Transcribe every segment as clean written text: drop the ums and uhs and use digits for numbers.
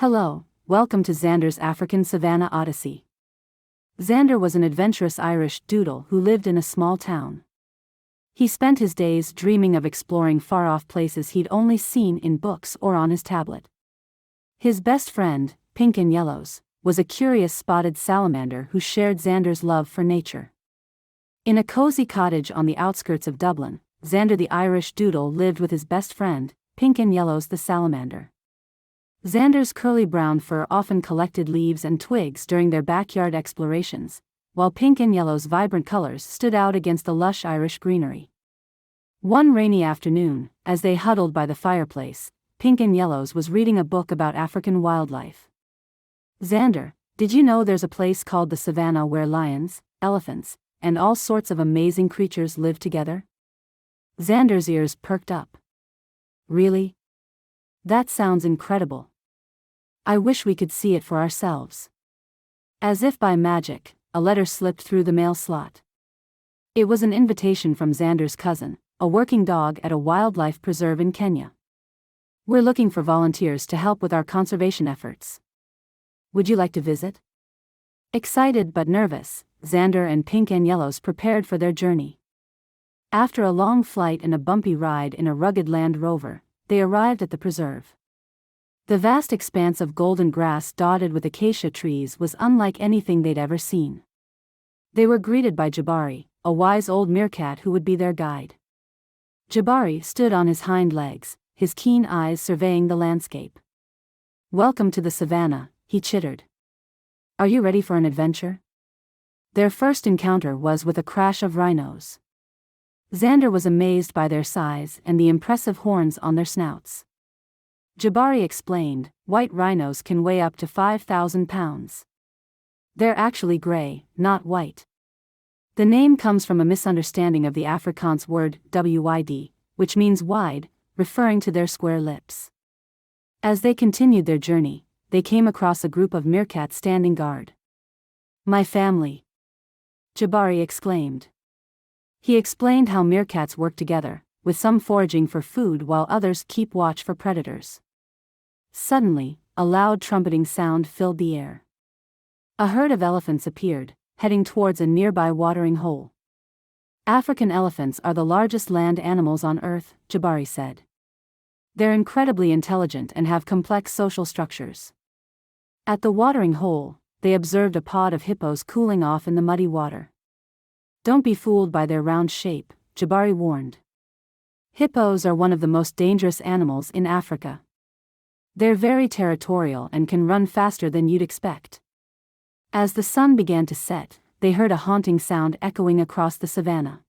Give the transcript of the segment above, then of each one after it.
Hello, welcome to Xander's African Savannah Odyssey. Xander was an adventurous Irish Doodle who lived in a small town. He spent his days dreaming of exploring far-off places he'd only seen in books or on his tablet. His best friend, Pink-and-Yellows, was a curious spotted salamander who shared Xander's love for nature. In a cozy cottage on the outskirts of Dublin, Xander the Irish Doodle lived with his best friend, Pink-and-Yellows the salamander. Xander's curly brown fur often collected leaves and twigs during their backyard explorations, while Pink-and-Yellow's vibrant colors stood out against the lush Irish greenery. One rainy afternoon, as they huddled by the fireplace, Pink-and-Yellows was reading a book about African wildlife. "Xander, did you know there's a place called the Savanna where lions, elephants, and all sorts of amazing creatures live together?" Xander's ears perked up. "Really? That sounds incredible. I wish we could see it for ourselves." As if by magic, a letter slipped through the mail slot. It was an invitation from Xander's cousin, a working dog at a wildlife preserve in Kenya. "We're looking for volunteers to help with our conservation efforts. Would you like to visit?" Excited but nervous, Xander and Pink-and-Yellows prepared for their journey. After a long flight and a bumpy ride in a rugged Land Rover, they arrived at the preserve. The vast expanse of golden grass dotted with acacia trees was unlike anything they'd ever seen. They were greeted by Jabari, a wise old meerkat who would be their guide. Jabari stood on his hind legs, his keen eyes surveying the landscape. "Welcome to the savannah," he chittered. "Are you ready for an adventure?" Their first encounter was with a crash of rhinos. Xander was amazed by their size and the impressive horns on their snouts. Jabari explained, "White rhinos can weigh up to 5,000 pounds. They're actually gray, not white." The name comes from a misunderstanding of the Afrikaans word wyd, which means wide, referring to their square lips. As they continued their journey, they came across a group of meerkats standing guard. "My family!" Jabari exclaimed. He explained how meerkats work together, with some foraging for food while others keep watch for predators. Suddenly, a loud trumpeting sound filled the air. A herd of elephants appeared, heading towards a nearby watering hole. "African elephants are the largest land animals on Earth," Jabari said. "They're incredibly intelligent and have complex social structures." At the watering hole, they observed a pod of hippos cooling off in the muddy water. "Don't be fooled by their round shape," Jabari warned. "Hippos are one of the most dangerous animals in Africa. They're very territorial and can run faster than you'd expect." As the sun began to set, they heard a haunting sound echoing across the savannah.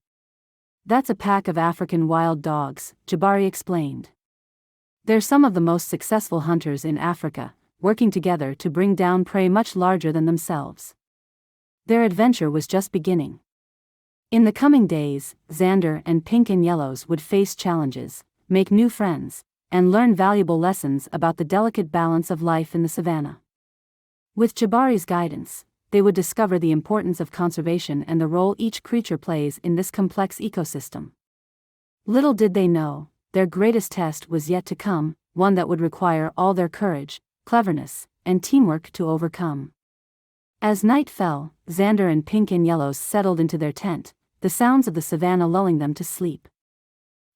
"That's a pack of African wild dogs," Jabari explained. "They're some of the most successful hunters in Africa, working together to bring down prey much larger than themselves." Their adventure was just beginning. In the coming days, Xander and Pink-and-Yellows would face challenges, make new friends, and learn valuable lessons about the delicate balance of life in the savannah. With Jabari's guidance, they would discover the importance of conservation and the role each creature plays in this complex ecosystem. Little did they know, their greatest test was yet to come, one that would require all their courage, cleverness, and teamwork to overcome. As night fell, Xander and Pink-and-Yellows settled into their tent, the sounds of the savannah lulling them to sleep.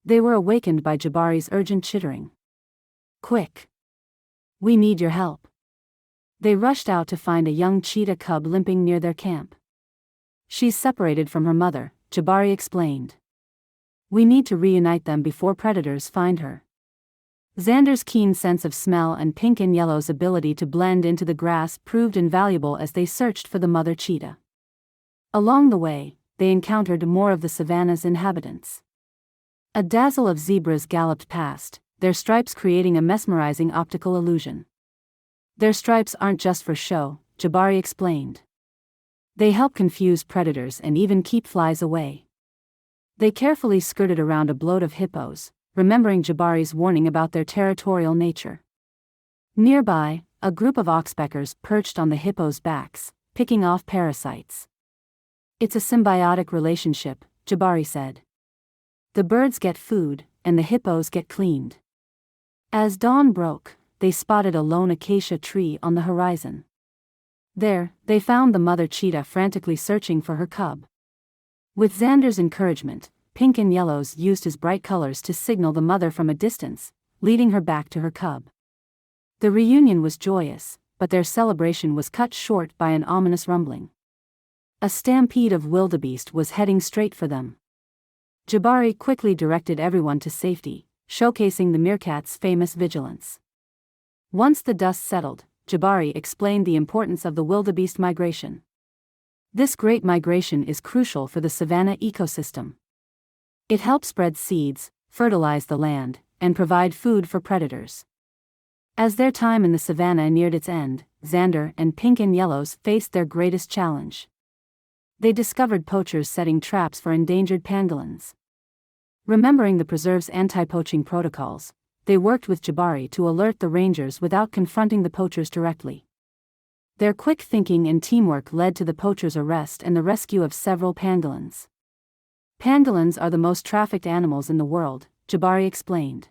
They were awakened by Jabari's urgent chittering. "Quick! We need your help." They rushed out to find a young cheetah cub limping near their camp. "She's separated from her mother," Jabari explained. "We need to reunite them before predators find her." Xander's keen sense of smell and Pink-and-Yellow's ability to blend into the grass proved invaluable as they searched for the mother cheetah. Along the way, they encountered more of the savannah's inhabitants. A dazzle of zebras galloped past, their stripes creating a mesmerizing optical illusion. "Their stripes aren't just for show," Jabari explained. "They help confuse predators and even keep flies away." They carefully skirted around a bloat of hippos, remembering Jabari's warning about their territorial nature. Nearby, a group of oxpeckers perched on the hippos' backs, picking off parasites. "It's a symbiotic relationship," Jabari said. "The birds get food, and the hippos get cleaned." As dawn broke, they spotted a lone acacia tree on the horizon. There, they found the mother cheetah frantically searching for her cub. With Xander's encouragement, Pink-and-Yellows used his bright colors to signal the mother from a distance, leading her back to her cub. The reunion was joyous, but their celebration was cut short by an ominous rumbling. A stampede of wildebeest was heading straight for them. Jabari quickly directed everyone to safety, showcasing the meerkat's famous vigilance. Once the dust settled, Jabari explained the importance of the wildebeest migration. This great migration is crucial for the savanna ecosystem. It helps spread seeds, fertilize the land, and provide food for predators. As their time in the savanna neared its end, Xander and Pink-and-Yellows faced their greatest challenge. They discovered poachers setting traps for endangered pangolins. Remembering the preserve's anti-poaching protocols, they worked with Jabari to alert the rangers without confronting the poachers directly. Their quick thinking and teamwork led to the poachers' arrest and the rescue of several pangolins. Pangolins are the most trafficked animals in the world, Jabari explained.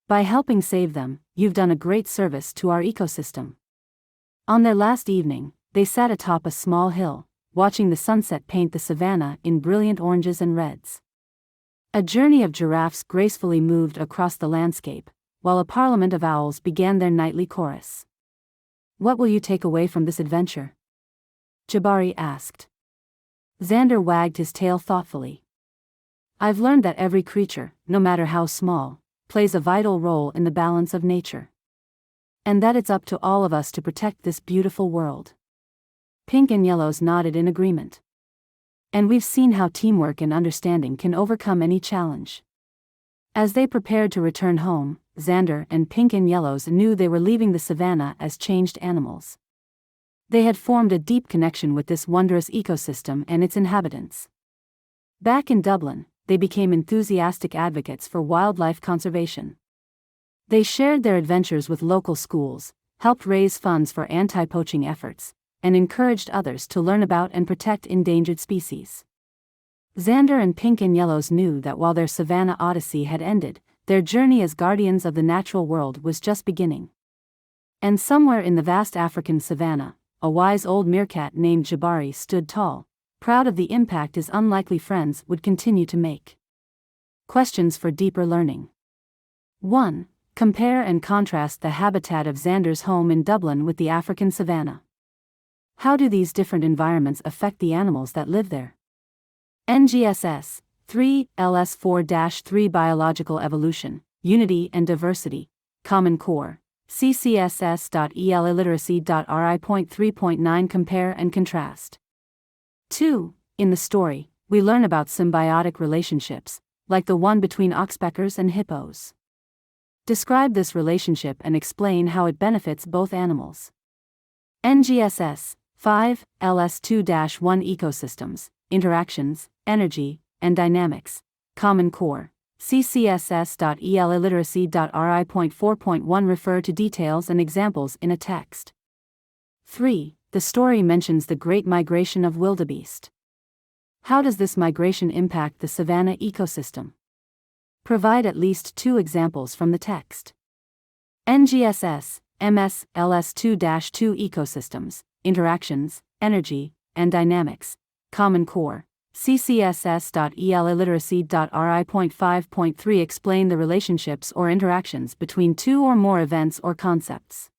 By helping save them, you've done a great service to our ecosystem. On their last evening, they sat atop a small hill, watching the sunset paint the savanna in brilliant oranges and reds. A journey of giraffes gracefully moved across the landscape, while a parliament of owls began their nightly chorus. What will you take away from this adventure? Jabari asked. Xander wagged his tail thoughtfully. I've learned that every creature, no matter how small, plays a vital role in the balance of nature. And that it's up to all of us to protect this beautiful world. Pink-and-Yellows nodded in agreement. And we've seen how teamwork and understanding can overcome any challenge. As they prepared to return home, Xander and Pink-and-Yellows knew they were leaving the savanna as changed animals. They had formed a deep connection with this wondrous ecosystem and its inhabitants. Back in Dublin, they became enthusiastic advocates for wildlife conservation. They shared their adventures with local schools, helped raise funds for anti-poaching efforts, and encouraged others to learn about and protect endangered species. Xander and Pink-and-Yellows knew that while their Savannah Odyssey had ended, their journey as guardians of the natural world was just beginning. And somewhere in the vast African savanna, a wise old meerkat named Jabari stood tall, proud of the impact his unlikely friends would continue to make. Questions for deeper learning. 1. Compare and contrast the habitat of Xander's home in Dublin with the African savanna. How do these different environments affect the animals that live there? NGSS 3 LS4-3 Biological Evolution, Unity and Diversity, Common Core, CCSS.EL Illiteracy.RI.3.9 Compare and contrast. 2. In the story, we learn about symbiotic relationships, like the one between oxpeckers and hippos. Describe this relationship and explain how it benefits both animals. NGSS 5 LS2-1 Ecosystems, Interactions, Energy, and Dynamics, Common Core, CCSS.EL Illiteracy.RI.4.1 Refer to details and examples in a text. 3. The story mentions the Great Migration of Wildebeest. How does this migration impact the savanna ecosystem? Provide at least 2 examples from the text. NGSS, MS, LS2-2 Ecosystems, Interactions, Energy, and Dynamics, Common Core, CCSS.EL Illiteracy.RI.5.3 Explain the relationships or interactions between 2 or more events or concepts.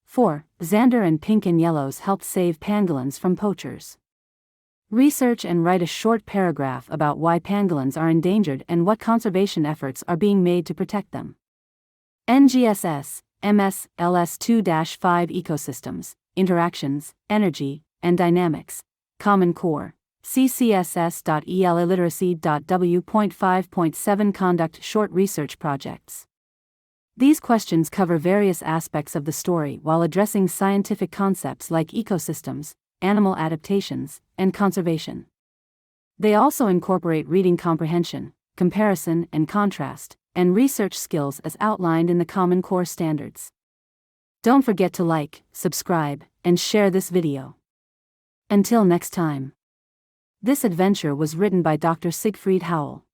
4. Xander and Pink-and-Yellows helped save pangolins from poachers. Research and write a short paragraph about why pangolins are endangered and what conservation efforts are being made to protect them. NGSS, MS, LS2-5 Ecosystems, Interactions, Energy, and Dynamics, Common Core, CCSS.EL Illiteracy.W.5.7 Conduct short research projects. These questions cover various aspects of the story while addressing scientific concepts like ecosystems, animal adaptations, and conservation. They also incorporate reading comprehension, comparison and contrast, and research skills as outlined in the Common Core standards. Don't forget to like, subscribe, and share this video. Until next time. This adventure was written by Dr. Siegfried Howell.